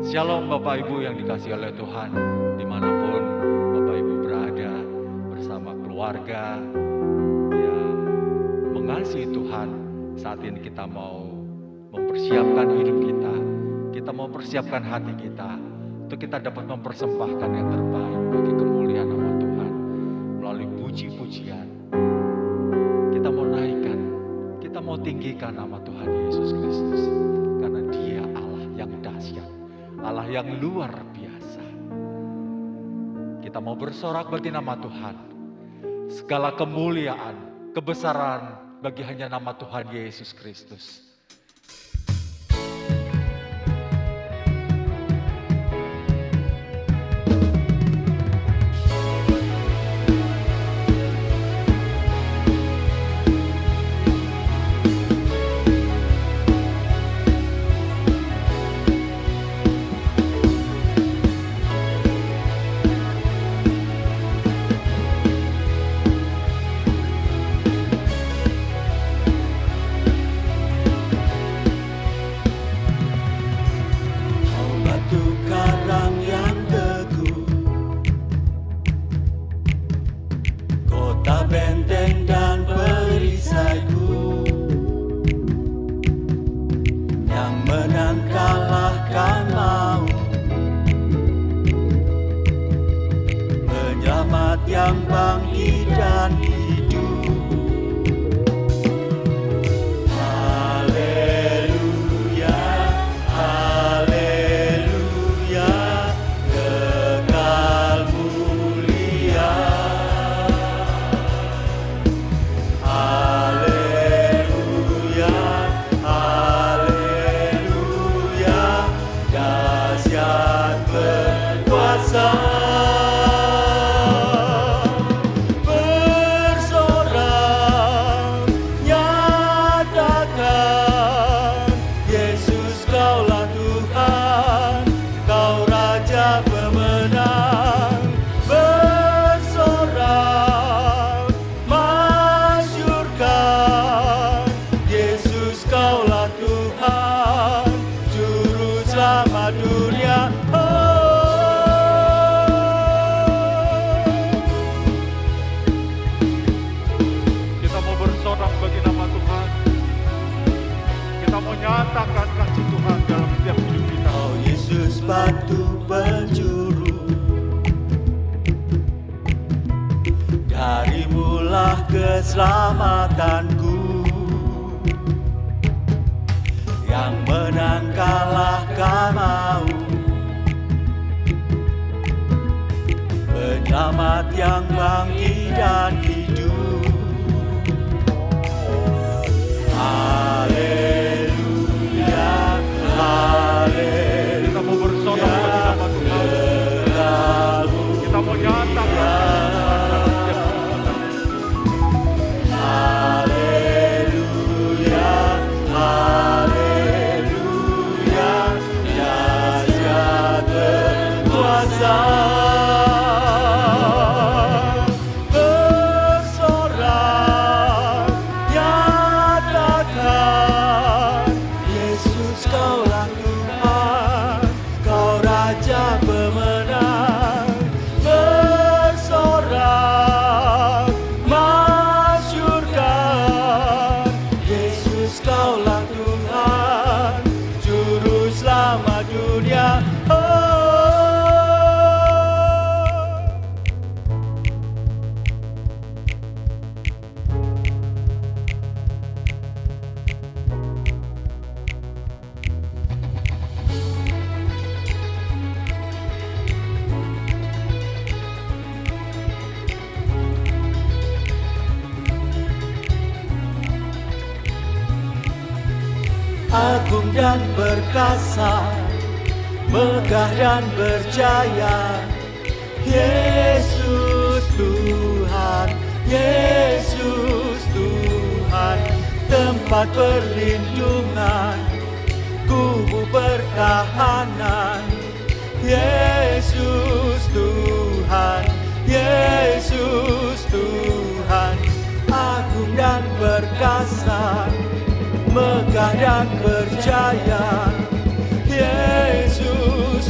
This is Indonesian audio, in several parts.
Shalom Bapak Ibu yang dikasihi oleh Tuhan, dimanapun Bapak Ibu berada bersama keluarga yang mengasihi Tuhan. Saat ini kita mau mempersiapkan hidup kita mau persiapkan hati kita, untuk kita dapat mempersembahkan yang terbaik bagi kemuliaan nama Tuhan. Melalui puji-pujian, kita mau naikkan, kita mau tinggikan nama Tuhan Yesus Kristus, karena Dia Allah yang dahsyat, Allah yang luar biasa. Kita mau bersorak bagi nama Tuhan. Segala kemuliaan, kebesaran bagi hanya nama Tuhan Yesus Kristus. Benteng dan perisaiku, yang menang kalahkan maut, penyelamat yang bangkit dan hidup. Haleluya, haleluya, kekal mulia. Bersorak, nyatakan Yesus Kaulah Tuhan, Kau Raja pemenang. Bersorak, masyurkan Yesus Kaulah Tuhan, Juru Selamat dunia. Bagi nama Tuhan, kita mau nyatakan kasih Tuhan dalam setiap hidup kita. Oh Yesus batu penjuru, darimulah keselamatanku, yang menang kalahkan maut, penyelamat yang bangkit dan hidup. Haleluya, haleluya. Kita mau bersorak bagi nama Tuhan. Kita mau nyatakan. Haleluya, haleluya, dahsyat berkuasa. Kaulah Tuhan, Kau Raja pemenang. Bersorak, masyurkan Yesus Kaulah Tuhan, Juru Selamat dunia. Agung dan perkasa, megah dan berjaya, Yesus Tuhan, Yesus Tuhan, tempat perlindungan, kubu pertahanan, Yesus Tuhan, Yesus Tuhan, agung dan perkasa, megah dan berjaya, Yesus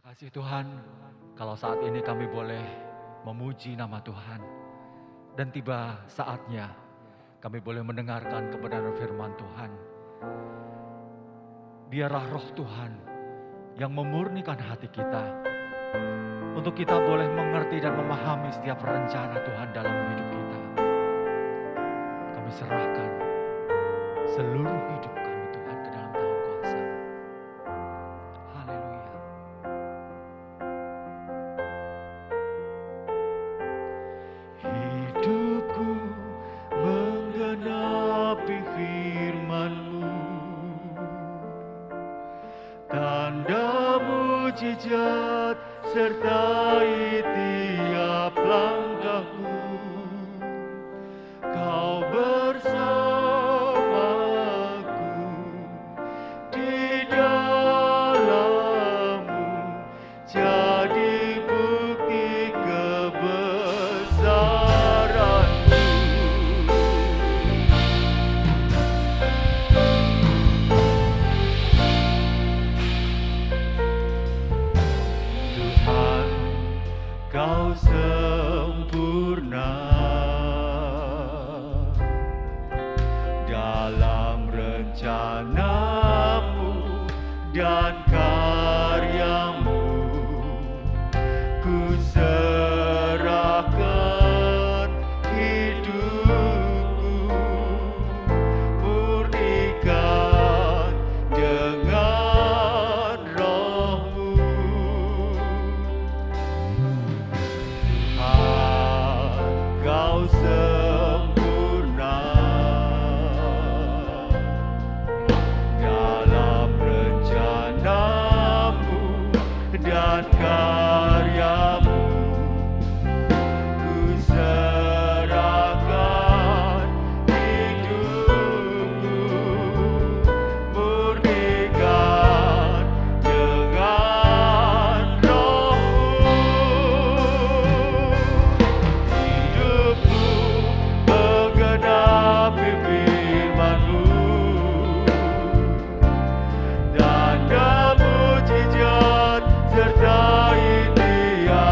Kasih Tuhan, kalau saat ini kami boleh memuji nama Tuhan. Dan tiba saatnya kami boleh mendengarkan kebenaran firman Tuhan. Biarlah roh Tuhan yang memurnikan hati kita, untuk kita boleh mengerti dan memahami setiap rencana Tuhan dalam hidup kita. Kami serahkan seluruh hidup kami Tuhan ke dalam tangan kuasa. Haleluya. Hidupku menggenapi firman-Mu, tanda mujizat sertai tiap langkahku. Kau bersamaku di dalam-Mu, jadi bukti kebesaran-Mu. Tuhan, Kau sempurna dalam rencana-Mu dan karya-Mu. Ku serahkan hidupku, murnikan dengan Roh-Mu. Tuhan, Kau sempurna dalam rencana-Mu dan karya-Mu. Ku serahkan hidupku, murnikan dengan Roh-Mu. Hidupku menggenapi firman-Mu, tanda mujizat sertai tiap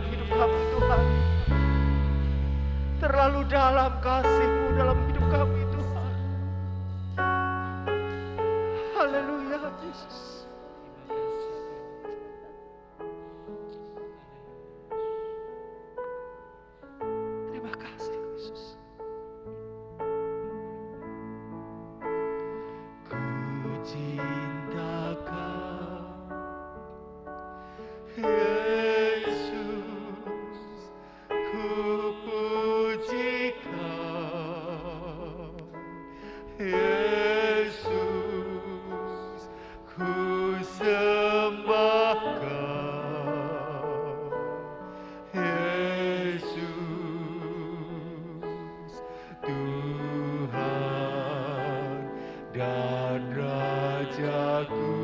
dalam hidup kami Tuhan. Terlalu dalam kasih-Mu dalam hidup kami Tuhan. Haleluya Yesus. Terima kasih Yesus. Ku cinta Kau, Yesus, ku puji Kau, Yesus, ku sembah Kau, Yesus, Tuhan dan Rajaku.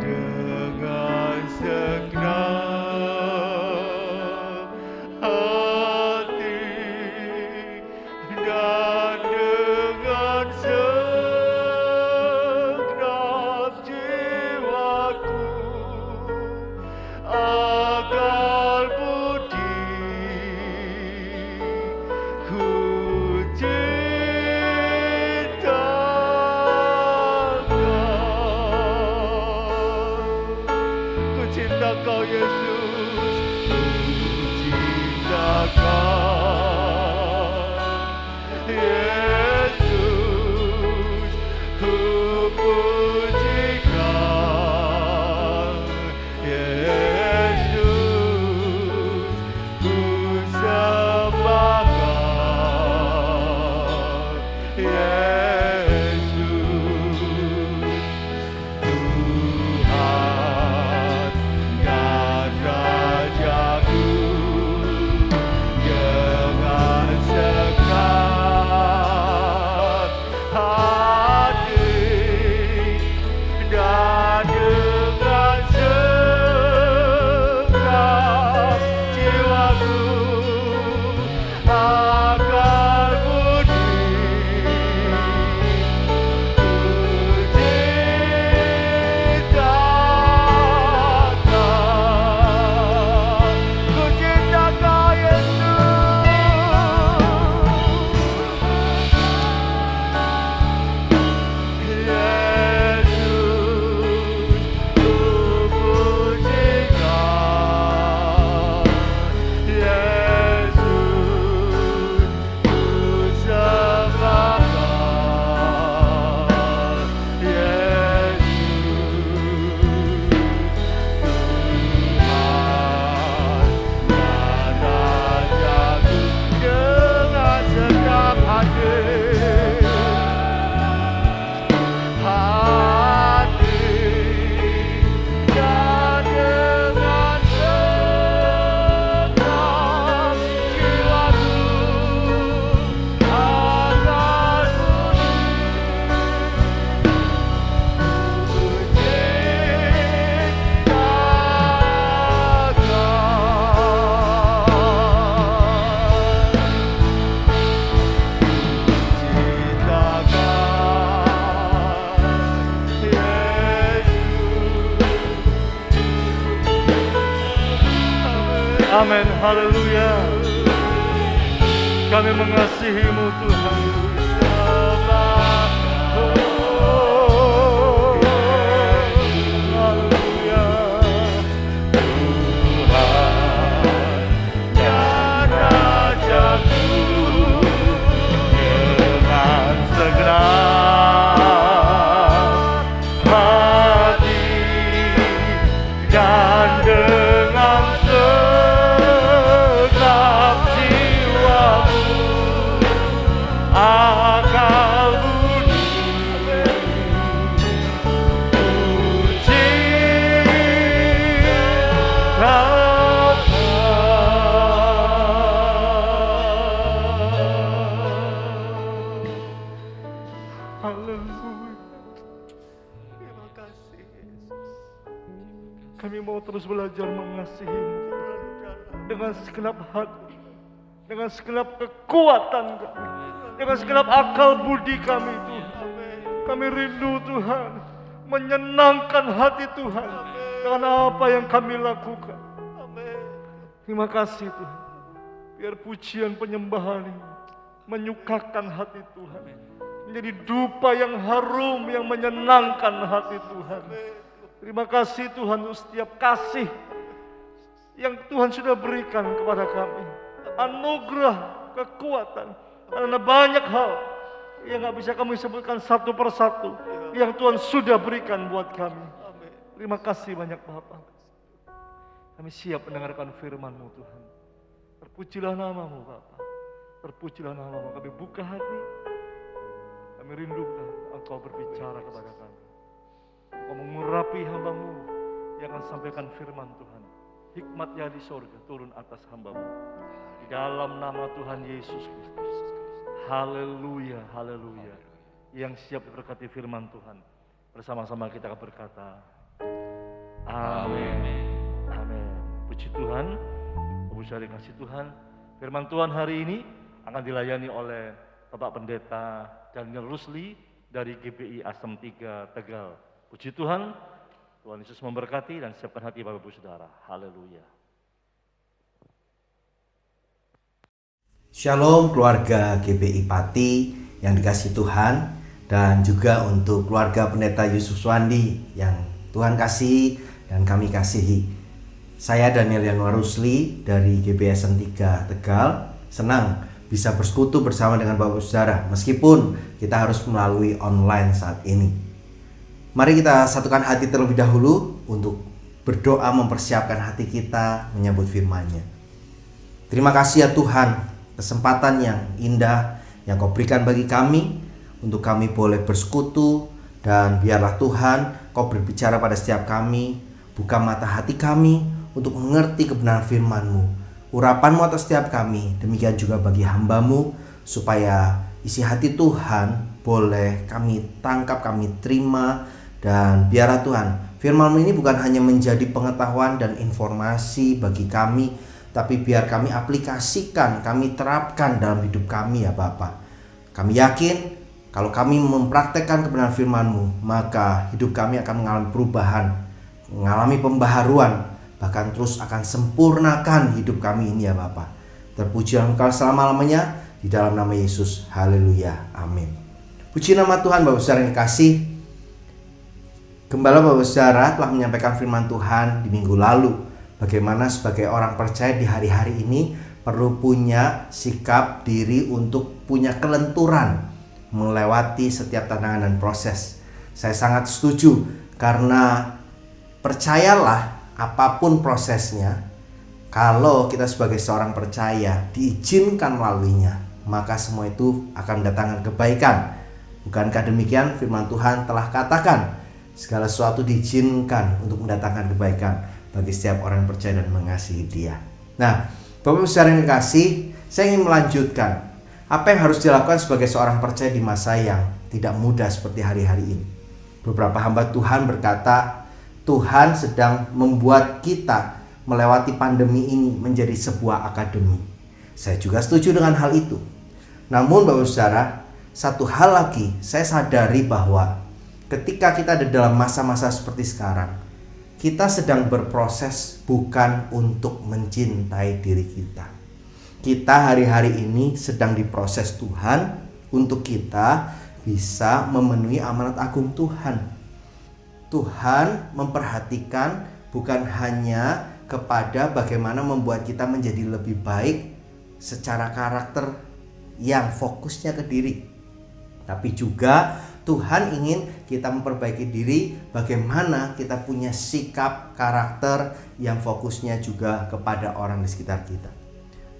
Dengan segenap hati dan dengan segenap jiwaku, akal budi ku cinta Ku cinta Kau Yesus, ku cinta Kau, Yesus, ku puji Kau, Yesus, ku sembah Kau, Yesus, Tuhan dan Rajaku. Dengan segenap hati dan dengan segenap jiwaku, akal budi ku cinta Kau. Ku cinta Kau Yesus, Yesus, ku puji Kau, Yesus, ku sembah Kau, Yesus, Tuhan dan Rajaku. Dengan segenap hati dan dengan segenap jiwaku, akal budi ku cinta Amin, haleluya. Kami mengasihi-Mu Tuhan. Haleluya. Tuhan dan Rajaku, dengan segenap hati dan dengan segenap jiwaku, akal budi ku cinta Haleluya. Terima kasih Yesus. Kami mau terus belajar mengasihi-Mu dengan segenap hati, dengan segenap kekuatan kami, dengan segenap akal budi kami Tuhan. Kami rindu Tuhan menyenangkan hati Tuhan dengan apa yang kami lakukan. Terima kasih Tuhan. Biar pujian penyembahan ini menyukakan hati Tuhan. Menjadi dupa yang harum, yang menyenangkan hati Tuhan. Terima kasih Tuhan untuk setiap kasih yang Tuhan sudah berikan kepada kami. Anugerah, kekuatan. Karena banyak hal yang gak bisa kami sebutkan satu persatu yang Tuhan sudah berikan buat kami. Terima kasih banyak Bapak. Kami siap mendengarkan firman-Mu Tuhan. Terpujilah nama-Mu Bapa. Terpujilah nama-Mu. Kami buka hati. Kami rindukan Engkau berbicara kepada kami. Engkau mengurapi hamba-Mu yang akan sampaikan firman Tuhan. Hikmatnya di sorga turun atas hamba-Mu. Di dalam nama Tuhan Yesus Kristus. Haleluya, haleluya. Yang siap diberkati firman Tuhan. Bersama-sama kita akan berkata, amin. Amin. Puji Tuhan, puji kasih Tuhan. Firman Tuhan hari ini akan dilayani oleh Bapak Pendeta Daniel Rusli dari GBI Asem 3 Tegal. Puji Tuhan, Tuhan Yesus memberkati dan siapkan hati Bapak Ibu Saudara. Haleluya. Shalom keluarga GBI Pati yang dikasihi Tuhan, dan juga untuk keluarga Pendeta Yusuf Swandi yang Tuhan kasihi dan kami kasihi. Saya Daniel Yanuar Rusli dari GBSN 3 Tegal. Senang bisa bersekutu bersama dengan Bapak Saudara meskipun kita harus melalui online saat ini. Mari kita satukan hati terlebih dahulu untuk berdoa mempersiapkan hati kita menyambut firman-Nya. Terima kasih ya Tuhan, kesempatan yang indah yang Kau berikan bagi kami untuk kami boleh bersekutu, dan biarlah Tuhan Kau berbicara pada setiap kami, buka mata hati kami untuk mengerti kebenaran firman-Mu. Urapan-Mu atas setiap kami, demikian juga bagi hamba-Mu, supaya isi hati Tuhan boleh kami tangkap, kami terima, dan biarlah Tuhan firman-Mu ini bukan hanya menjadi pengetahuan dan informasi bagi kami, tapi biar kami aplikasikan, kami terapkan dalam hidup kami ya Bapa. Kami yakin kalau kami mempraktekkan kebenaran firman-Mu, maka hidup kami akan mengalami perubahan, mengalami pembaharuan, bahkan terus akan sempurnakan hidup kami ini ya Bapa. Terpuji Engkau selama-lamanya, di dalam nama Yesus. Haleluya. Amin. Puji nama Tuhan. Bapak Saudara yang dikasih, Gembala Bapak Saudara telah menyampaikan firman Tuhan di minggu lalu, bagaimana sebagai orang percaya di hari-hari ini perlu punya sikap diri untuk punya kelenturan melewati setiap tantangan dan proses. Saya sangat setuju, karena percayalah apapun prosesnya, kalau kita sebagai seorang percaya diizinkan melaluinya, maka semua itu akan mendatangkan kebaikan. Bukankah demikian firman Tuhan telah katakan, segala sesuatu diizinkan untuk mendatangkan kebaikan bagi setiap orang yang percaya dan mengasihi Dia. Nah, Bapak Ibu Saudara yang dikasih, saya ingin melanjutkan apa yang harus dilakukan sebagai seorang percaya di masa yang tidak mudah seperti hari-hari ini. Beberapa hamba Tuhan berkata, Tuhan sedang membuat kita melewati pandemi ini menjadi sebuah akademi. Saya juga setuju dengan hal itu. Namun Bapak Saudara, satu hal lagi saya sadari bahwa ketika kita ada dalam masa-masa seperti sekarang, kita sedang berproses bukan untuk mencintai diri kita. Kita hari-hari ini sedang diproses Tuhan untuk kita bisa memenuhi amanat agung Tuhan. Tuhan memperhatikan bukan hanya kepada bagaimana membuat kita menjadi lebih baik secara karakter yang fokusnya ke diri, tapi juga Tuhan ingin kita memperbaiki diri bagaimana kita punya sikap karakter yang fokusnya juga kepada orang di sekitar kita.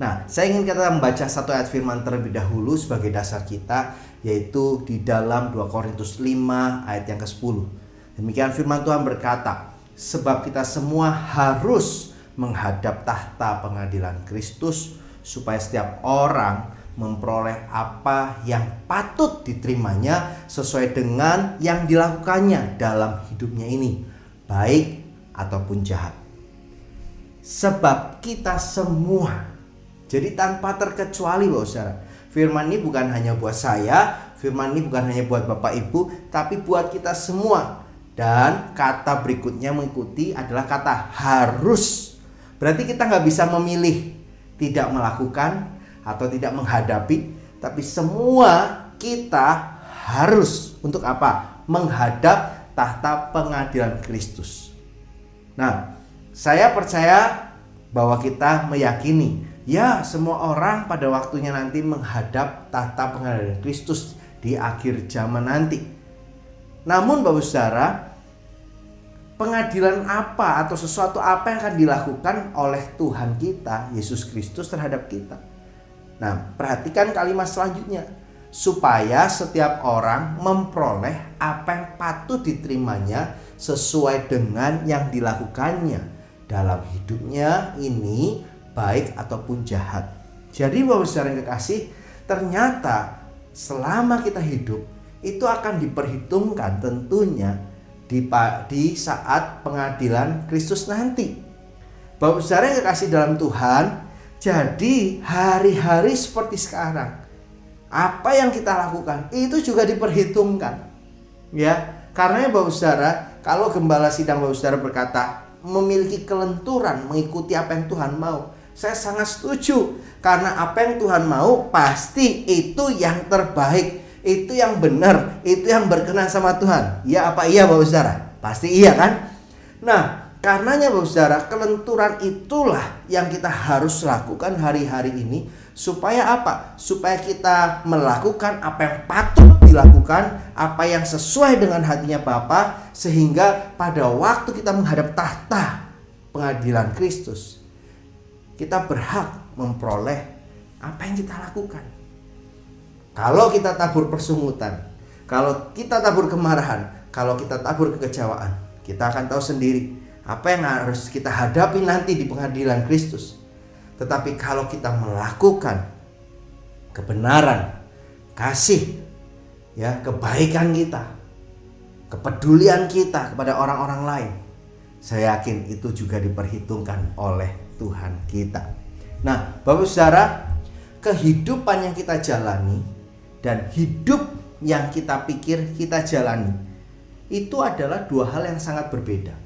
Nah, saya ingin kita membaca satu ayat firman terlebih dahulu sebagai dasar kita, yaitu di dalam 2 Korintus 5 ayat yang ke-10. Demikian firman Tuhan berkata, sebab kita semua harus menghadap tahta pengadilan Kristus, supaya setiap orang memperoleh apa yang patut diterimanya sesuai dengan yang dilakukannya dalam hidupnya ini, baik ataupun jahat. Sebab kita semua, jadi tanpa terkecuali Bapak Saudara, firman ini bukan hanya buat saya, firman ini bukan hanya buat Bapak Ibu, tapi buat kita semua. Dan kata berikutnya mengikuti adalah kata harus Berarti kita nggak bisa memilih tidak melakukan atau tidak menghadapi, tapi semua kita harus untuk apa? Menghadap tahta pengadilan Kristus. Nah, saya percaya bahwa kita meyakini, ya semua orang pada waktunya nanti menghadap tahta pengadilan Kristus di akhir zaman nanti. Namun Bapak Saudara, pengadilan apa atau sesuatu apa yang akan dilakukan oleh Tuhan kita, Yesus Kristus terhadap kita? Nah, perhatikan kalimat selanjutnya. Supaya setiap orang memperoleh apa yang patut diterimanya sesuai dengan yang dilakukannya dalam hidupnya ini, baik ataupun jahat. Jadi Bapak Saudara yang kekasih, ternyata selama kita hidup itu akan diperhitungkan tentunya di saat pengadilan Kristus nanti. Bapak Saudara yang kekasih dalam Tuhan, jadi hari-hari seperti sekarang, apa yang kita lakukan itu juga diperhitungkan, ya. Karena Bapak Saudara, kalau gembala sidang Bapak Saudara berkata memiliki kelenturan mengikuti apa yang Tuhan mau, saya sangat setuju. Karena apa yang Tuhan mau pasti itu yang terbaik, itu yang benar, itu yang berkenan sama Tuhan. Ya apa iya Bapak Saudara? Pasti iya kan? Nah, karenanya Bapak Saudara, kelenturan itulah yang kita harus lakukan hari-hari ini. Supaya apa? Supaya kita melakukan apa yang patut dilakukan, apa yang sesuai dengan hatinya Bapa, sehingga pada waktu kita menghadap tahta pengadilan Kristus, kita berhak memperoleh apa yang kita lakukan. Kalau kita tabur persungutan, kalau kita tabur kemarahan, kalau kita tabur kekecewaan, kita akan tahu sendiri apa yang harus kita hadapi nanti di pengadilan Kristus. Tetapi kalau kita melakukan kebenaran, kasih, ya, kebaikan kita, kepedulian kita kepada orang-orang lain, saya yakin itu juga diperhitungkan oleh Tuhan kita. Nah, Bapak Saudara, kehidupan yang kita jalani dan hidup yang kita pikir kita jalani itu adalah dua hal yang sangat berbeda.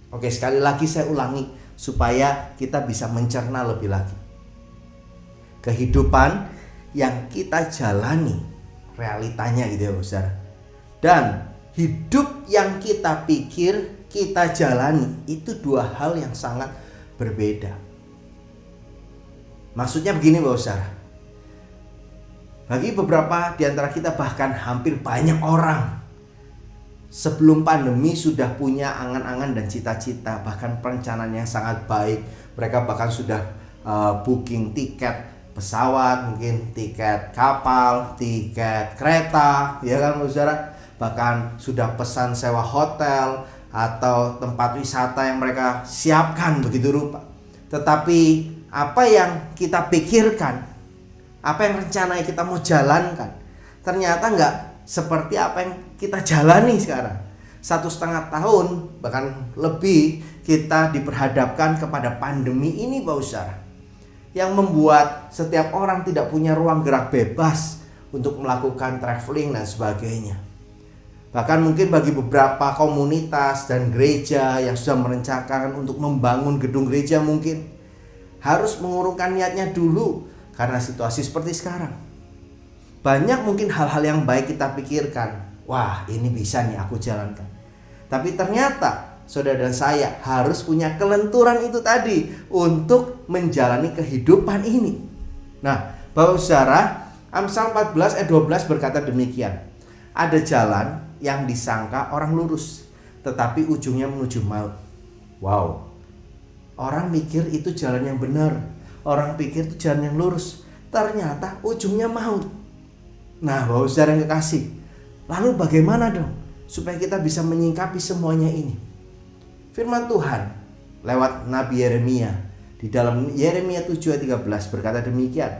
Oke, sekali lagi saya ulangi supaya kita bisa mencerna lebih lagi. Kehidupan yang kita jalani, realitanya gitu ya Bapak Saudara, dan hidup yang kita pikir kita jalani, itu dua hal yang sangat berbeda. Maksudnya begini Bapak Saudara, bagi beberapa di antara kita, bahkan hampir banyak orang, sebelum pandemi sudah punya angan-angan dan cita-cita, bahkan perencanaan yang sangat baik. Mereka bahkan sudah booking tiket pesawat, mungkin tiket kapal, tiket kereta, ya kan Saudara. Bahkan sudah pesan sewa hotel atau tempat wisata yang mereka siapkan begitu rupa. Tetapi apa yang kita pikirkan, apa yang rencananya kita mau jalankan, ternyata enggak seperti apa yang kita jalani sekarang. 1,5 tahun bahkan lebih kita diperhadapkan kepada pandemi ini Bapak Saudara, yang membuat setiap orang tidak punya ruang gerak bebas untuk melakukan traveling dan sebagainya. Bahkan mungkin bagi beberapa komunitas dan gereja yang sudah merencanakan untuk membangun gedung gereja, mungkin harus mengurungkan niatnya dulu karena situasi seperti sekarang. Banyak mungkin hal-hal yang baik kita pikirkan, wah ini bisa nih aku jalankan. Tapi ternyata saudara dan saya harus punya kelenturan itu tadi untuk menjalani kehidupan ini. Nah Bapak Saudara, Amsal 14 ayat 12 berkata demikian. Ada jalan yang disangka orang lurus, tetapi ujungnya menuju maut. Wow. Orang mikir itu jalan yang benar, orang pikir itu jalan yang lurus, ternyata ujungnya maut. Nah Bapak Saudara yang kekasih, lalu bagaimana dong supaya kita bisa menyingkapi semuanya ini? Firman Tuhan lewat Nabi Yeremia di dalam Yeremia 7 ayat 13 berkata demikian.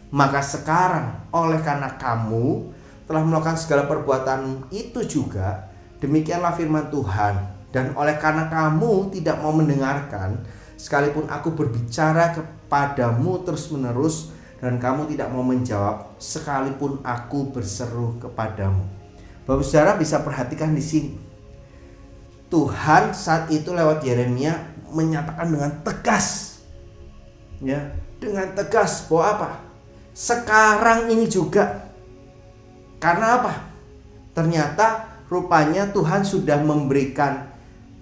Maka sekarang oleh karena kamu telah melakukan segala perbuatan itu juga, demikianlah firman Tuhan, dan oleh karena kamu tidak mau mendengarkan, sekalipun aku berbicara kepadamu terus menerus dan kamu tidak mau menjawab, sekalipun aku berseru kepadamu. Bapak Saudara bisa perhatikan di sini. Tuhan saat itu lewat Yeremia menyatakan dengan tegas ya, dengan tegas bahwa apa? Sekarang ini juga. Karena apa? Ternyata rupanya Tuhan sudah memberikan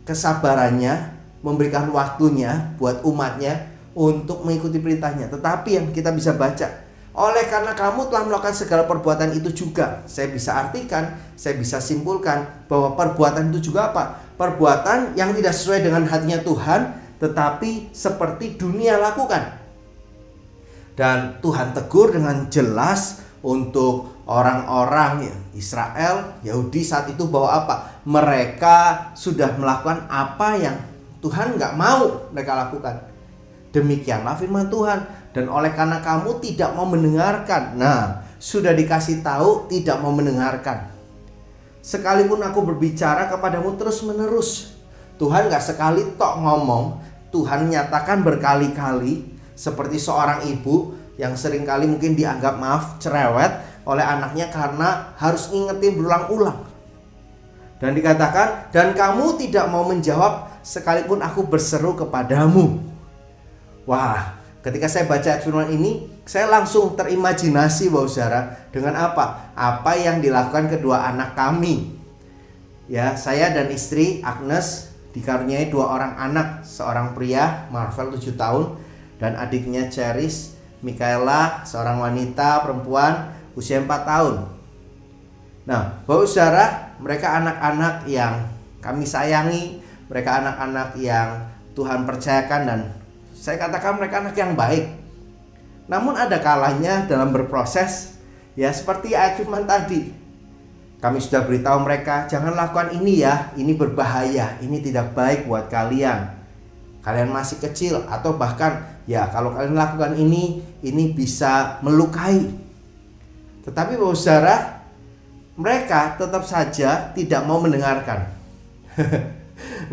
kesabarannya, memberikan waktunya buat umatnya untuk mengikuti perintahnya. Tetapi yang kita bisa baca, oleh karena kamu telah melakukan segala perbuatan itu juga. Saya bisa artikan, saya bisa simpulkan bahwa perbuatan itu juga apa? Perbuatan yang tidak sesuai dengan hatinya Tuhan, tetapi seperti dunia lakukan. Dan Tuhan tegur dengan jelas untuk orang-orang Israel, Yahudi saat itu bahwa apa? Mereka sudah melakukan apa yang Tuhan nggak mau mereka lakukan. Demikianlah firman Tuhan. Dan oleh karena kamu tidak mau mendengarkan. Nah, sudah dikasih tahu tidak mau mendengarkan. Sekalipun aku berbicara kepadamu terus menerus. Tuhan gak sekali tok ngomong. Tuhan nyatakan berkali-kali. Seperti seorang ibu yang seringkali mungkin dianggap cerewet oleh anaknya karena harus ngingetin berulang-ulang. Dan dikatakan, dan kamu tidak mau menjawab sekalipun aku berseru kepadamu. Wah, ketika saya baca ayat firman ini, saya langsung terimajinasi bahwa saudara dengan apa? Apa yang dilakukan kedua anak kami. Ya, saya dan istri Agnes dikaruniai 2 orang anak, seorang pria Marvel 7 tahun dan adiknya Cheris Mikaela, seorang wanita perempuan usia 4 tahun. Nah, Bapak saudara, mereka anak-anak yang kami sayangi, mereka anak-anak yang Tuhan percayakan dan saya katakan mereka anak yang baik. Namun ada kalanya dalam berproses, ya seperti ayat firman tadi. Kami sudah beritahu mereka, jangan lakukan ini ya, ini berbahaya, ini tidak baik buat kalian. Kalian masih kecil atau bahkan ya kalau kalian lakukan ini bisa melukai. Tetapi Bapak saudara, mereka tetap saja tidak mau mendengarkan.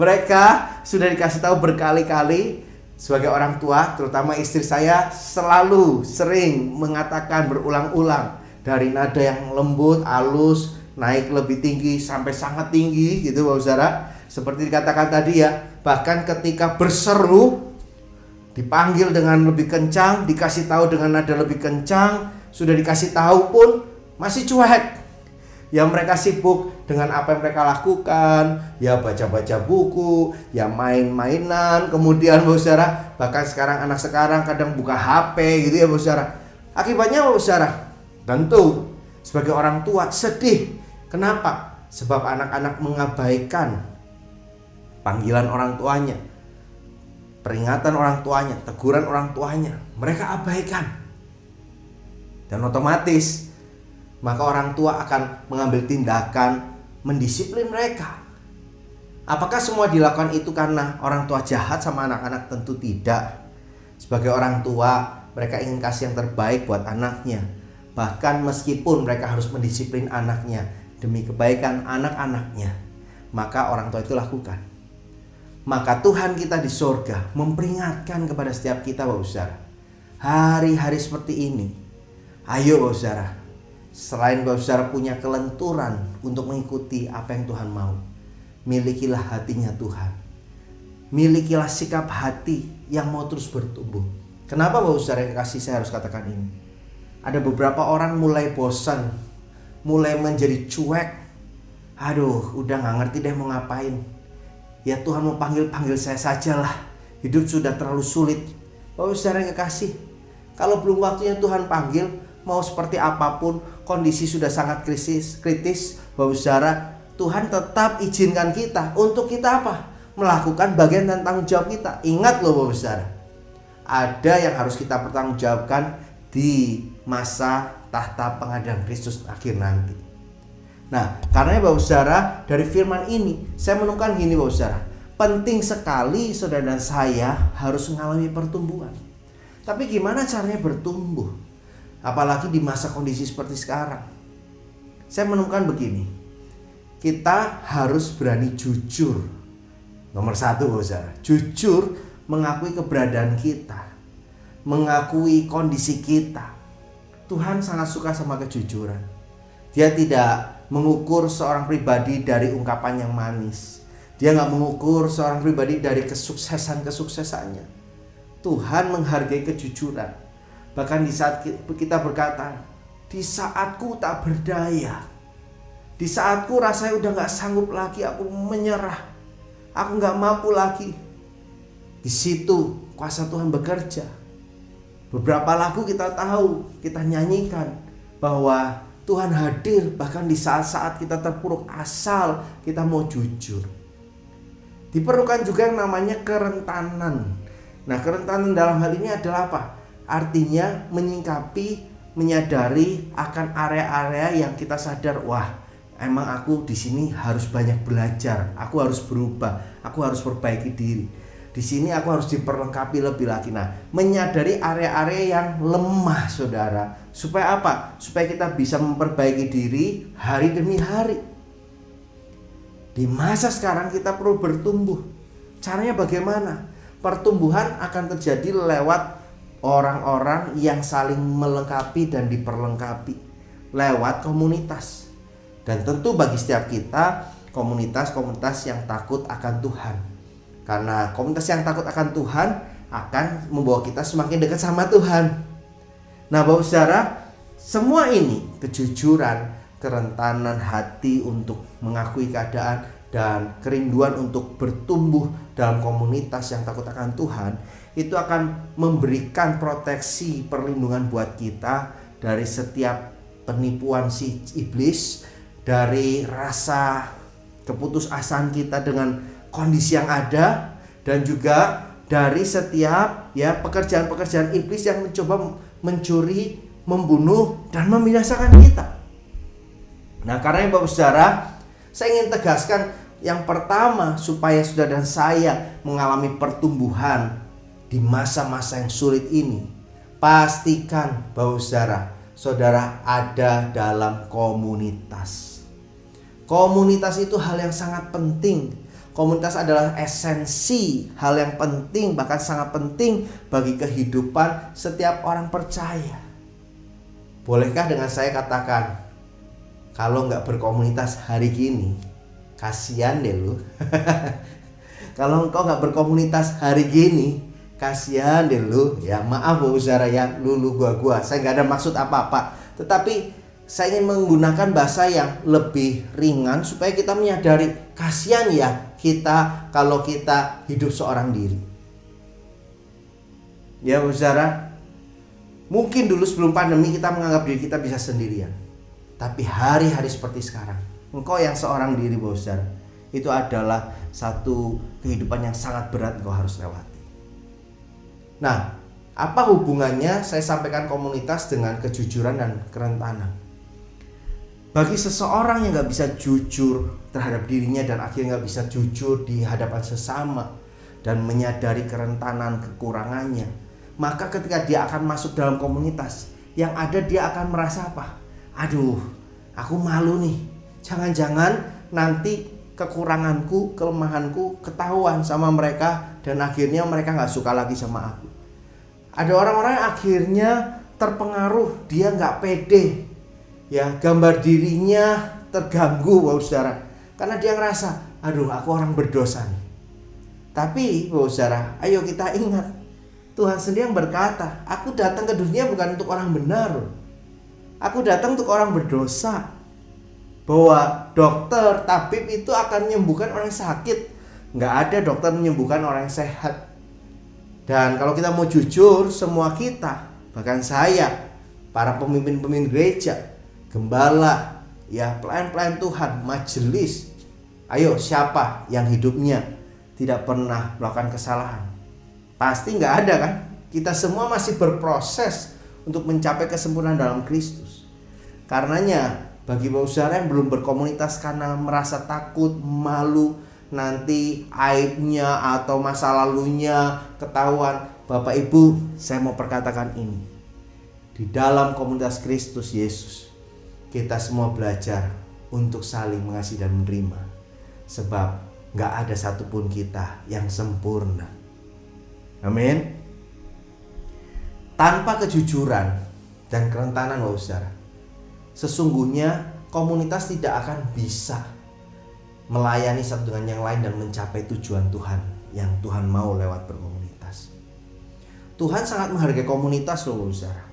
Mereka sudah dikasih tahu berkali-kali. Sebagai orang tua, terutama istri saya selalu sering mengatakan berulang-ulang dari nada yang lembut, halus, naik lebih tinggi sampai sangat tinggi gitu Bapak saudara. Seperti dikatakan tadi ya, bahkan ketika berseru dipanggil dengan lebih kencang, dikasih tahu dengan nada lebih kencang, sudah dikasih tahu pun masih cuek. Ya mereka sibuk dengan apa yang mereka lakukan, ya baca-baca buku, ya main-mainan, kemudian Bapak saudara, bahkan sekarang anak sekarang kadang buka HP gitu ya Bapak saudara. Akibatnya Bapak saudara, tentu sebagai orang tua sedih. Kenapa? Sebab anak-anak mengabaikan panggilan orang tuanya, peringatan orang tuanya, teguran orang tuanya. Mereka abaikan. Dan otomatis maka orang tua akan mengambil tindakan mendisiplin mereka. Apakah semua dilakukan itu karena orang tua jahat sama anak-anak? Tentu tidak. Sebagai orang tua, mereka ingin kasih yang terbaik buat anaknya. Bahkan meskipun mereka harus mendisiplin anaknya demi kebaikan anak-anaknya, maka orang tua itu lakukan. Maka Tuhan kita di surga memperingatkan kepada setiap kita Bapak saudara, hari-hari seperti ini, ayo Bapak saudara, selain Bapak saudara punya kelenturan untuk mengikuti apa yang Tuhan mau, milikilah hatinya Tuhan. Milikilah sikap hati yang mau terus bertumbuh. Kenapa Bapak saudara yang kekasih saya harus katakan ini? Ada beberapa orang mulai bosan, mulai menjadi cuek. Aduh, udah gak ngerti deh mau ngapain. Ya Tuhan mau panggil saya sajalah. Hidup sudah terlalu sulit. Bapak saudara yang kekasih, kalau belum waktunya Tuhan panggil, mau seperti apapun, kondisi sudah sangat kritis, Bapak saudara, Tuhan tetap izinkan kita untuk kita apa? Melakukan bagian dan tanggung jawab kita. Ingat loh Bapak saudara, ada yang harus kita pertanggungjawabkan di masa tahta pengadilan Kristus akhir nanti. Nah, karena Bapak saudara, dari firman ini saya menemukan gini Bapak saudara, penting sekali saudara dan saya harus mengalami pertumbuhan. Tapi gimana caranya bertumbuh? Apalagi di masa kondisi seperti sekarang. Saya menemukan begini, kita harus berani jujur. Nomor 1 Bapak saudara, jujur mengakui keberadaan kita, mengakui kondisi kita. Tuhan sangat suka sama kejujuran. Dia tidak mengukur seorang pribadi dari ungkapan yang manis. Dia gak mengukur seorang pribadi dari kesuksesannya. Tuhan menghargai kejujuran. Bahkan di saat kita berkata, di saatku tak berdaya, di saatku rasanya udah gak sanggup lagi, aku menyerah, aku gak mampu lagi, di situ kuasa Tuhan bekerja. Beberapa lagu kita tahu, kita nyanyikan bahwa Tuhan hadir bahkan di saat-saat kita terpuruk asal kita mau jujur. Diperlukan juga yang namanya kerentanan. Nah, kerentanan dalam hal ini adalah apa? Artinya menyingkapi, menyadari akan area-area yang kita sadar, wah, emang aku di sini harus banyak belajar, aku harus berubah, aku harus perbaiki diri. Di sini aku harus diperlengkapi lebih lagi. Nah, menyadari area-area yang lemah, saudara. Supaya apa? Supaya kita bisa memperbaiki diri hari demi hari. Di masa sekarang kita perlu bertumbuh. Caranya bagaimana? Pertumbuhan akan terjadi lewat orang-orang yang saling melengkapi dan diperlengkapi. Lewat komunitas. Dan tentu bagi setiap kita, komunitas-komunitas yang takut akan Tuhan. Karena komunitas yang takut akan Tuhan akan membawa kita semakin dekat sama Tuhan. Nah, Bapak Saudara, semua ini, kejujuran, kerentanan hati untuk mengakui keadaan, dan kerinduan untuk bertumbuh dalam komunitas yang takut akan Tuhan, itu akan memberikan proteksi, perlindungan buat kita dari setiap penipuan si iblis, dari rasa keputusasaan kita dengan kondisi yang ada, dan juga dari setiap pekerjaan-pekerjaan iblis yang mencoba mencuri, membunuh, dan membinasakan kita. Nah, karena itu Bapak Saudara, saya ingin tegaskan yang pertama, supaya saudara dan saya mengalami pertumbuhan di masa-masa yang sulit ini, pastikan Bapak Saudara ada dalam komunitas. Komunitas itu hal yang sangat penting. Komunitas adalah esensi, hal yang penting, bahkan sangat penting bagi kehidupan setiap orang percaya. Bolehkah dengan saya katakan, kalau nggak berkomunitas hari gini, kasihan deh lu. Kalau engkau nggak berkomunitas hari gini, kasihan deh lu. Ya maaf Bapak Saudara ya, lulu gua. Saya nggak ada maksud apa-apa. Tetapi saya ingin menggunakan bahasa yang lebih ringan supaya kita menyadari, kasihan ya kita kalau kita hidup seorang diri. Ya Bapak Saudara, mungkin dulu sebelum pandemi kita menganggap diri kita bisa sendirian. Tapi hari-hari seperti sekarang, engkau yang seorang diri Bapak Saudara, itu adalah satu kehidupan yang sangat berat engkau harus lewati. Nah, apa hubungannya saya sampaikan komunitas dengan kejujuran dan kerentanan? Bagi seseorang yang gak bisa jujur terhadap dirinya dan akhirnya gak bisa jujur di hadapan sesama dan menyadari kerentanan kekurangannya, maka ketika dia akan masuk dalam komunitas, yang ada dia akan merasa apa? Aduh, aku malu nih. Jangan-jangan nanti kekuranganku, kelemahanku ketahuan sama mereka dan akhirnya mereka gak suka lagi sama aku. Ada orang-orang yang akhirnya terpengaruh, dia gak pede. Ya, gambar dirinya terganggu Bapak Saudara, karena dia ngerasa, aduh aku orang berdosa nih. Tapi Bapak Saudara, ayo kita ingat, Tuhan sendiri yang berkata, aku datang ke dunia bukan untuk orang benar, aku datang untuk orang berdosa. Bahwa dokter, tabib itu akan menyembuhkan orang sakit, nggak ada dokter menyembuhkan orang sehat. Dan kalau kita mau jujur, semua kita, bahkan saya, para pemimpin-pemimpin gereja, gembala, ya pelayan-pelayan Tuhan, majelis, ayo siapa yang hidupnya tidak pernah melakukan kesalahan? Pasti nggak ada kan? Kita semua masih berproses untuk mencapai kesempurnaan dalam Kristus. Karenanya bagi Bapak Saudara yang belum berkomunitas karena merasa takut, malu, nanti aibnya atau masa lalunya ketahuan, Bapak Ibu, saya mau perkatakan ini. Di dalam komunitas Kristus Yesus, kita semua belajar untuk saling mengasihi dan menerima. Sebab gak ada satupun kita yang sempurna. Amin. Tanpa kejujuran dan kerentanan Bapak Saudara, sesungguhnya komunitas tidak akan bisa melayani satu dengan yang lain dan mencapai tujuan Tuhan yang Tuhan mau lewat berkomunitas. Tuhan sangat menghargai komunitas loh saudara.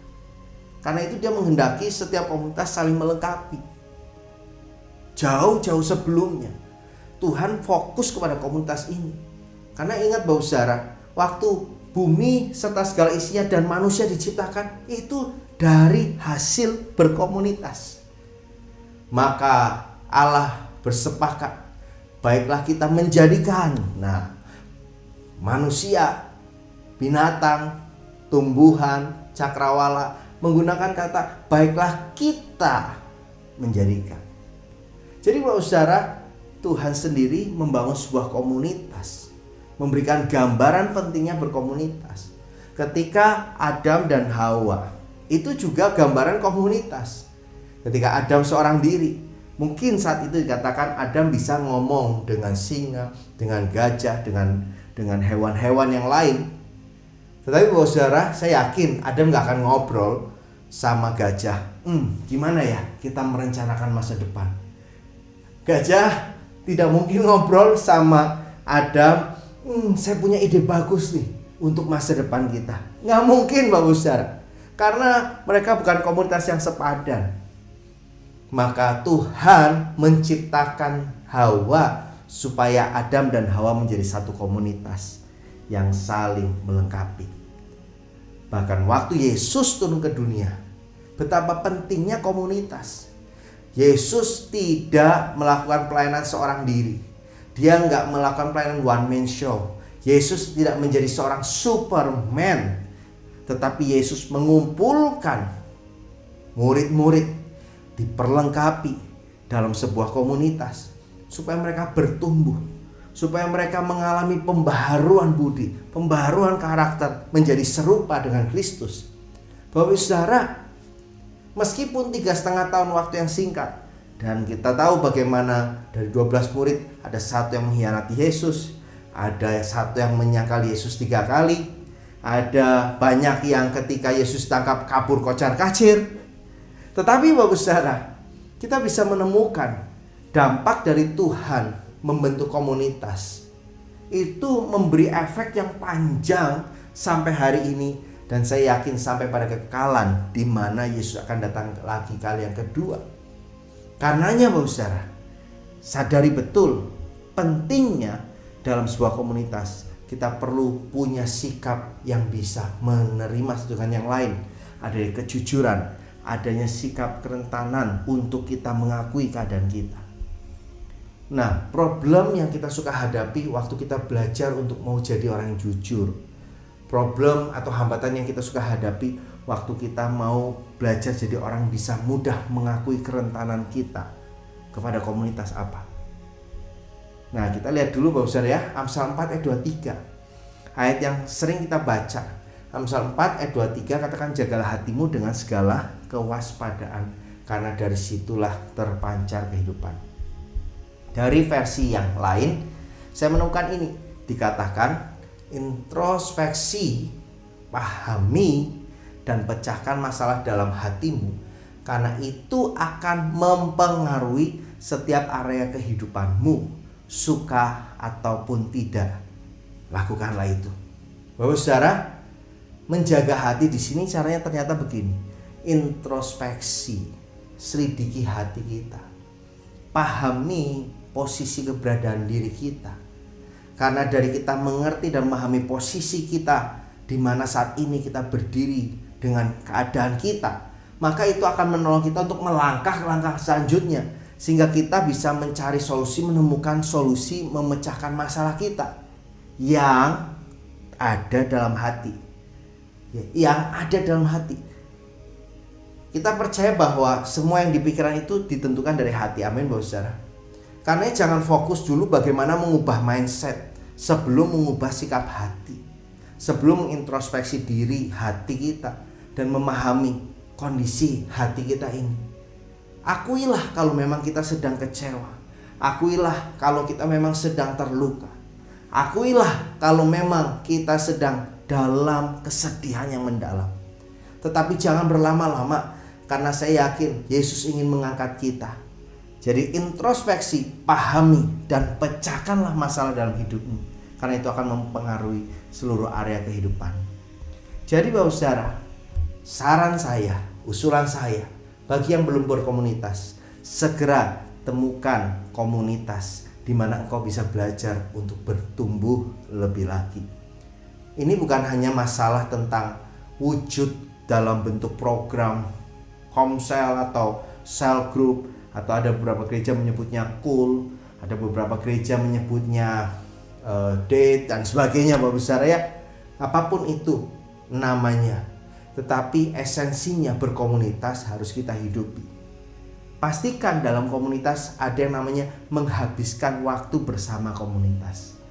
Karena itu dia menghendaki setiap komunitas saling melengkapi. Jauh-jauh sebelumnya Tuhan fokus kepada komunitas ini. Karena ingat bahwa saudara, waktu bumi serta segala isinya dan manusia diciptakan itu dari hasil berkomunitas. Maka Allah bersepakat, baiklah kita menjadikan manusia, binatang, tumbuhan, cakrawala, menggunakan kata baiklah kita menjadikan. Jadi Bapak Saudara, Tuhan sendiri membangun sebuah komunitas, memberikan gambaran pentingnya berkomunitas. Ketika Adam dan Hawa, itu juga gambaran komunitas. Ketika Adam seorang diri, mungkin saat itu dikatakan Adam bisa ngomong dengan singa, dengan gajah, dengan hewan-hewan yang lain. Tetapi Bapak Saudara, saya yakin Adam gak akan ngobrol sama gajah. Gimana ya kita merencanakan masa depan? Gajah tidak mungkin ngobrol sama Adam. Saya punya ide bagus nih untuk masa depan kita. Nggak mungkin Bapak Saudara, karena mereka bukan komunitas yang sepadan. Maka Tuhan menciptakan Hawa supaya Adam dan Hawa menjadi satu komunitas yang saling melengkapi. Bahkan waktu Yesus turun ke dunia, betapa pentingnya komunitas. Yesus tidak melakukan pelayanan seorang diri. Dia nggak melakukan pelayanan one man show. Yesus tidak menjadi seorang superman. Tetapi Yesus mengumpulkan murid-murid, diperlengkapi dalam sebuah komunitas supaya mereka bertumbuh, supaya mereka mengalami pembaharuan budi, pembaharuan karakter, menjadi serupa dengan Kristus. Bapak Saudara, meskipun 3,5 tahun waktu yang singkat, dan kita tahu bagaimana dari 12 murid ada satu yang mengkhianati Yesus, ada satu yang menyangkal Yesus 3 kali, ada banyak yang ketika Yesus tangkap kabur kocar-kacir. Tetapi Bapak Saudara, kita bisa menemukan dampak dari Tuhan membentuk komunitas. Itu memberi efek yang panjang sampai hari ini, dan saya yakin sampai pada kekekalan di mana Yesus akan datang lagi kali yang kedua. Karenanya Bapak Saudara, sadari betul pentingnya dalam sebuah komunitas. Kita perlu punya sikap yang bisa menerima satu dengan yang lain. Ada kejujuran, adanya sikap kerentanan untuk kita mengakui keadaan kita. Nah, problem yang kita suka hadapi waktu kita belajar untuk mau jadi orang yang jujur, problem atau hambatan yang kita suka hadapi waktu kita mau belajar jadi orang bisa mudah mengakui kerentanan kita kepada komunitas apa. Nah, kita lihat dulu Bapak Saudara ya, Amsal 4 ayat 23. Ayat yang sering kita baca. Amsal 4 ayat 23 katakan, jagalah hatimu dengan segala kewaspadaan, karena dari situlah terpancar kehidupan. Dari versi yang lain, saya menemukan ini dikatakan, introspeksi, pahami, dan pecahkan masalah dalam hatimu, karena itu akan mempengaruhi setiap area kehidupanmu, suka ataupun tidak. Lakukanlah itu. Bapak Saudara, menjaga hati di sini caranya ternyata begini. Introspeksi, selidiki hati kita. Pahami posisi keberadaan diri kita. Karena dari kita mengerti dan memahami posisi kita di mana saat ini kita berdiri dengan keadaan kita, maka itu akan menolong kita untuk melangkah selanjutnya, sehingga kita bisa mencari solusi, menemukan solusi, memecahkan masalah kita yang ada dalam hati. Yang ada dalam hati. Kita percaya bahwa semua yang dipikiran itu ditentukan dari hati. Amin Bapak Saudara. Karena jangan fokus dulu bagaimana mengubah mindset sebelum mengubah sikap hati, sebelum mengintrospeksi diri hati kita dan memahami kondisi hati kita ini. Akuilah kalau memang kita sedang kecewa. Akuilah kalau kita memang sedang terluka. Akuilah kalau memang kita sedang dalam kesedihan yang mendalam. Tetapi jangan berlama-lama, karena saya yakin Yesus ingin mengangkat kita. Jadi introspeksi, pahami, dan pecahkanlah masalah dalam hidupmu, karena itu akan mempengaruhi seluruh area kehidupan. Jadi Bapak Saudara, saran saya, usulan saya, bagi yang belum berkomunitas, segera temukan komunitas di mana engkau bisa belajar untuk bertumbuh lebih lagi. Ini bukan hanya masalah tentang wujud dalam bentuk program komsel atau cell group, atau ada beberapa gereja menyebutnya cool, ada beberapa gereja menyebutnya date dan sebagainya Bapak Saudara ya. Apapun itu namanya, tetapi esensinya berkomunitas harus kita hidupi. Pastikan dalam komunitas ada yang namanya menghabiskan waktu bersama komunitas.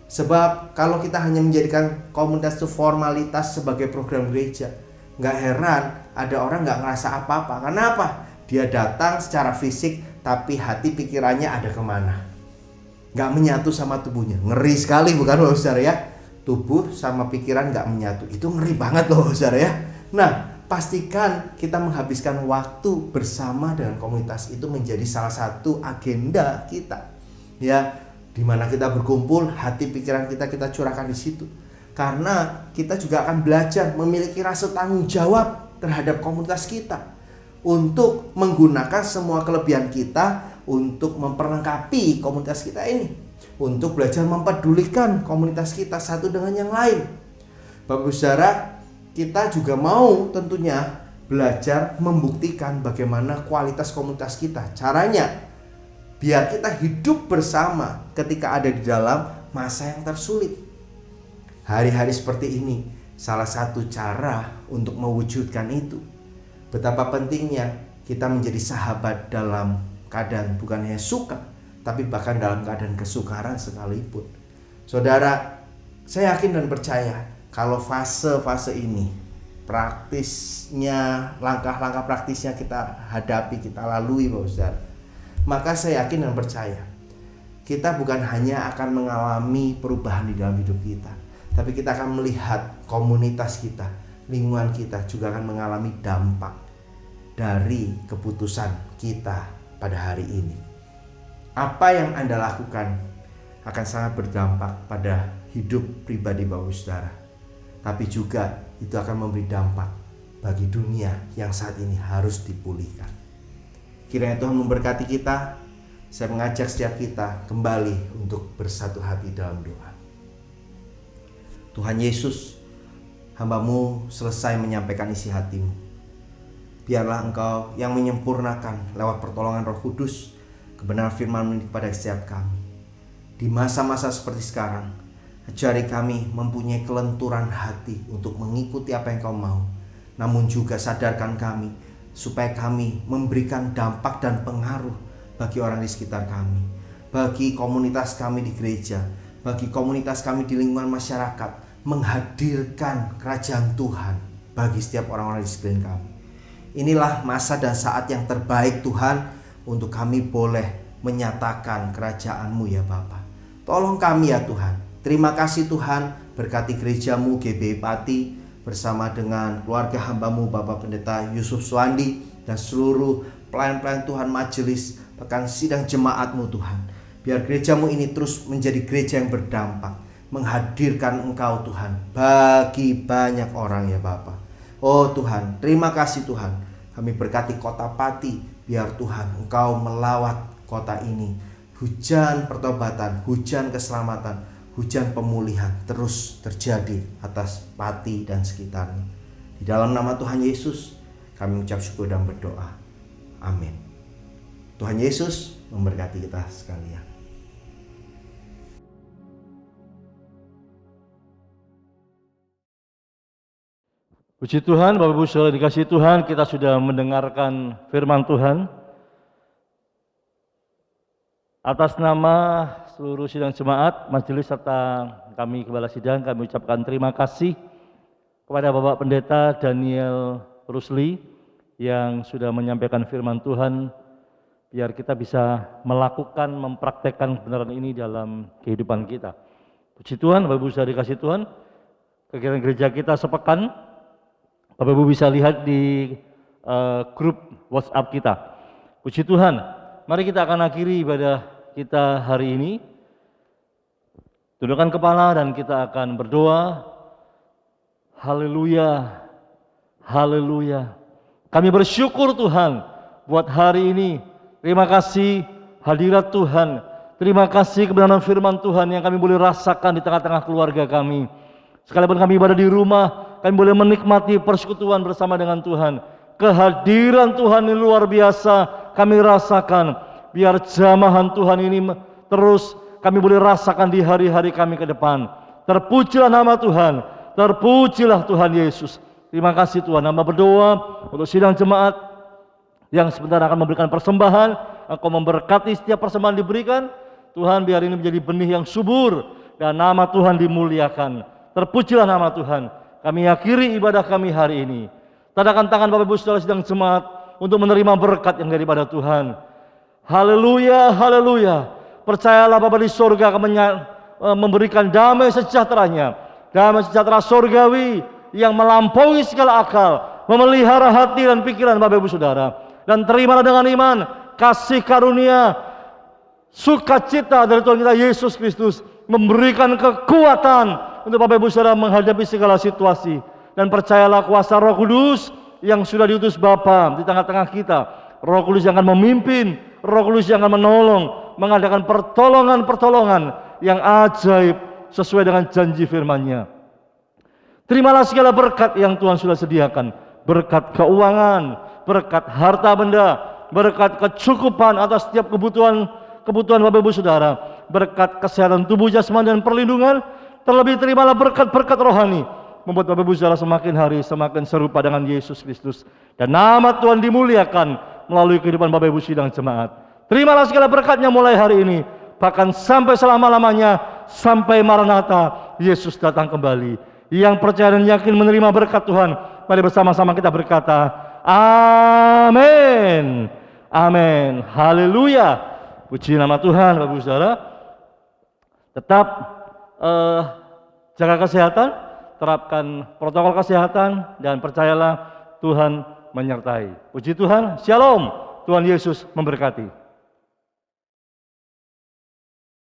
Sebab kalau kita hanya menjadikan komunitas itu formalitas sebagai program gereja, nggak heran ada orang nggak ngerasa apa-apa. Kenapa? Dia datang secara fisik tapi hati pikirannya ada kemana, nggak menyatu sama tubuhnya. Ngeri sekali bukan Bapak Saudara ya? Tubuh sama pikiran nggak menyatu, itu ngeri banget loh Saudara ya. Nah, pastikan kita menghabiskan waktu bersama dengan komunitas itu menjadi salah satu agenda kita ya, dimana kita berkumpul, hati pikiran kita curahkan di situ, karena kita juga akan belajar memiliki rasa tanggung jawab terhadap komunitas kita untuk menggunakan semua kelebihan kita untuk memperlengkapi komunitas kita ini, untuk belajar mempedulikan komunitas kita satu dengan yang lain. Bapak Saudara, kita juga mau tentunya belajar membuktikan bagaimana kualitas komunitas kita. Caranya biar kita hidup bersama ketika ada di dalam masa yang tersulit. Hari-hari seperti ini salah satu cara untuk mewujudkan itu. Betapa pentingnya kita menjadi sahabat dalam keadaan bukan hanya suka, tapi bahkan dalam keadaan kesukaran sekalipun. Saudara, saya yakin dan percaya kalau fase-fase ini praktisnya, langkah-langkah praktisnya kita hadapi, kita lalui Bapak Saudara, maka saya yakin dan percaya kita bukan hanya akan mengalami perubahan di dalam hidup kita, tapi kita akan melihat komunitas kita, lingkungan kita juga akan mengalami dampak dari keputusan kita pada hari ini. Apa yang Anda lakukan akan sangat berdampak pada hidup pribadi Bapak Saudara, tapi juga itu akan memberi dampak bagi dunia yang saat ini harus dipulihkan. Kiranya Tuhan memberkati kita. Saya mengajak setiap kita kembali untuk bersatu hati dalam doa. Tuhan Yesus, hamba-Mu selesai menyampaikan isi hati-Mu. Biarlah Engkau yang menyempurnakan lewat pertolongan Roh Kudus kebenaran firman-Mu kepada setiap kami. Di masa-masa seperti sekarang, ajari kami mempunyai kelenturan hati untuk mengikuti apa yang Kau mau. Namun juga sadarkan kami supaya kami memberikan dampak dan pengaruh bagi orang di sekitar kami, bagi komunitas kami di gereja, bagi komunitas kami di lingkungan masyarakat, menghadirkan kerajaan Tuhan bagi setiap orang-orang di sekeliling kami. Inilah masa dan saat yang terbaik Tuhan untuk kami boleh menyatakan kerajaan-Mu ya Bapa. Tolong kami ya Tuhan. Terima kasih Tuhan, berkati gereja-Mu GBI Pati bersama dengan keluarga hamba-Mu Bapak Pendeta Yusuf Suwandi dan seluruh pelayan-pelayan Tuhan majelis, bahkan sidang jemaat-Mu Tuhan. Biar gereja-Mu ini terus menjadi gereja yang berdampak, menghadirkan Engkau Tuhan bagi banyak orang ya Bapa. Oh Tuhan, terima kasih Tuhan. Kami berkati kota Pati, biar Tuhan Engkau melawat kota ini. Hujan pertobatan, hujan keselamatan, hujan pemulihan terus terjadi atas Pati dan sekitarnya. Di dalam nama Tuhan Yesus, kami mengucap syukur dan berdoa. Amin. Tuhan Yesus memberkati kita sekalian. Puji Tuhan, Bapak Ibu Saudara dikasihi Tuhan, kita sudah mendengarkan firman Tuhan. Atas nama seluruh sidang jemaat, majelis serta kami Kepala Sidang, kami ucapkan terima kasih kepada Bapak Pendeta Daniel Rusli yang sudah menyampaikan firman Tuhan, biar kita bisa melakukan, mempraktekkan kebenaran ini dalam kehidupan kita. Puji Tuhan, Bapak Ibu Saudara dikasihi Tuhan, kegiatan gereja kita sepekan, Bapak Ibu bisa lihat di grup WhatsApp kita. Puji Tuhan, mari kita akan akhiri ibadah kita hari ini. Tundukkan kepala dan kita akan berdoa. Haleluya, haleluya. Kami bersyukur Tuhan buat hari ini. Terima kasih hadirat Tuhan. Terima kasih kebenaran firman Tuhan yang kami boleh rasakan di tengah-tengah keluarga kami. Sekalipun kami berada di rumah, kami boleh menikmati persekutuan bersama dengan Tuhan. Kehadiran Tuhan yang luar biasa kami rasakan. Biar jamahan Tuhan ini terus kami boleh rasakan di hari-hari kami ke depan. Terpujilah nama Tuhan, terpujilah Tuhan Yesus. Terima kasih Tuhan. Hamba berdoa untuk sidang jemaat yang sebentar akan memberikan persembahan. Engkau memberkati setiap persembahan diberikan. Tuhan, biar ini menjadi benih yang subur dan nama Tuhan dimuliakan. Terpujilah nama Tuhan. Kami akhiri ibadah kami hari ini. Tadakan tangan Bapak Ibu Saudara sidang jemaat untuk menerima berkat yang daripada Tuhan. Haleluya, haleluya. Percayalah Bapa di sorga akan memberikan damai sejahteranya. Damai sejahtera sorgawi yang melampaui segala akal. Memelihara hati dan pikiran Bapak Ibu Saudara. Dan terimalah dengan iman kasih karunia, sukacita dari Tuhan kita Yesus Kristus. Memberikan kekuatan untuk Bapak Ibu Saudara menghadapi segala situasi. Dan percayalah kuasa Roh Kudus yang sudah diutus Bapa di tengah-tengah kita. Roh Kudus yang akan memimpin, Roh Kudus yang akan menolong, mengadakan pertolongan-pertolongan yang ajaib sesuai dengan janji firman-Nya. Terimalah segala berkat yang Tuhan sudah sediakan. Berkat keuangan, berkat harta benda, berkat kecukupan atas setiap kebutuhan Bapak Ibu Saudara, berkat kesehatan tubuh jasmani dan perlindungan. Terlebih terimalah berkat-berkat rohani, membuat Bapak Ibu Saudara semakin hari semakin serupa dengan Yesus Kristus. Dan nama Tuhan dimuliakan melalui kehidupan Bapak Ibu sidang jemaat. Terimalah segala berkatnya mulai hari ini, bahkan sampai selama-lamanya, sampai Maranatha, Yesus datang kembali. Yang percaya dan yakin menerima berkat Tuhan, mari bersama-sama kita berkata, amin, amin, haleluya. Puji nama Tuhan. Bapak Ibu Saudara, tetap jaga kesehatan, terapkan protokol kesehatan, dan percayalah Tuhan menyertai. Puji Tuhan, shalom, Tuhan Yesus memberkati.